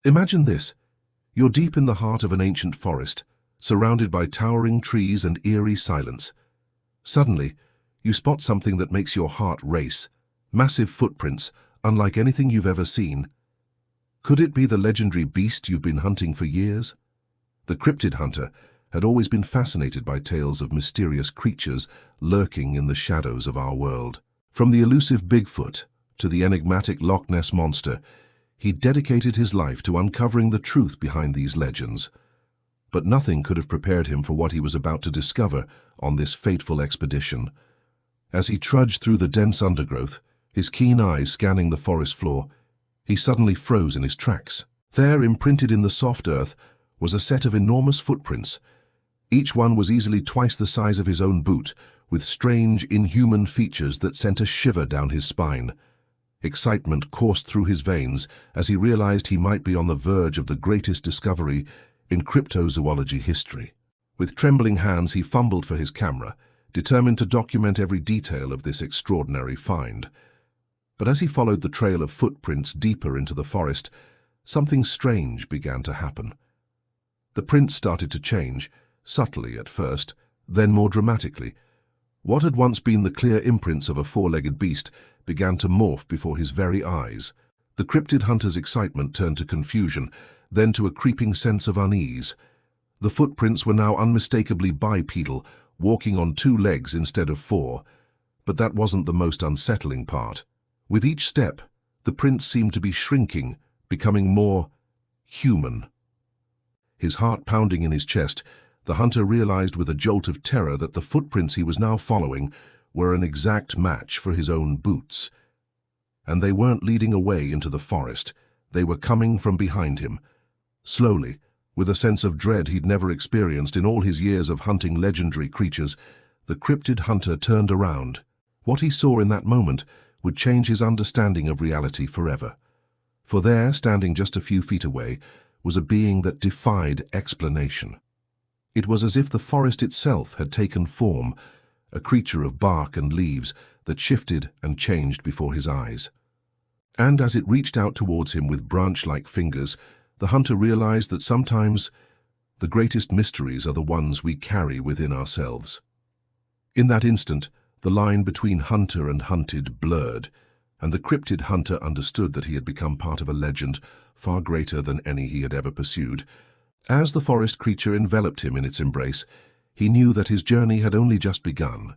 Imagine this. You're deep in the heart of an ancient forest, surrounded by towering trees and eerie silence. Suddenly, you spot something that makes your heart race. Massive footprints, unlike anything you've ever seen. Could it be the legendary beast you've been hunting for years? The cryptid hunter had always been fascinated by tales of mysterious creatures lurking in the shadows of our world. From the elusive Bigfoot to the enigmatic Loch Ness monster, he dedicated his life to uncovering the truth behind these legends. But nothing could have prepared him for what he was about to discover on this fateful expedition. As he trudged through the dense undergrowth, his keen eyes scanning the forest floor, he suddenly froze in his tracks. There, imprinted in the soft earth, was a set of enormous footprints. Each one was easily twice the size of his own boot, with strange, inhuman features that sent a shiver down his spine. Excitement coursed through his veins as he realized he might be on the verge of the greatest discovery in cryptozoology history. With trembling hands, he fumbled for his camera, determined to document every detail of this extraordinary find. But as he followed the trail of footprints deeper into the forest, something strange began to happen. The prints started to change, subtly at first, then more dramatically. What had once been the clear imprints of a four-legged beast began to morph before his very eyes. The cryptid hunter's excitement turned to confusion, then to a creeping sense of unease. The footprints were now unmistakably bipedal, walking on two legs instead of four. But that wasn't the most unsettling part. With each step, the prints seemed to be shrinking, becoming more human. His heart pounding in his chest, the hunter realized with a jolt of terror that the footprints he was now following were an exact match for his own boots. And they weren't leading away into the forest. They were coming from behind him. Slowly, with a sense of dread he'd never experienced in all his years of hunting legendary creatures, the cryptid hunter turned around. What he saw in that moment would change his understanding of reality forever. For there, standing just a few feet away, was a being that defied explanation. It was as if the forest itself had taken form, a creature of bark and leaves that shifted and changed before his eyes. And as it reached out towards him with branch-like fingers, the hunter realized that sometimes the greatest mysteries are the ones we carry within ourselves. In that instant, the line between hunter and hunted blurred, and the cryptid hunter understood that he had become part of a legend far greater than any he had ever pursued. As the forest creature enveloped him in its embrace, he knew that his journey had only just begun,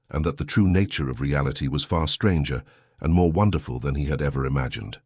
and that the true nature of reality was far stranger and more wonderful than he had ever imagined.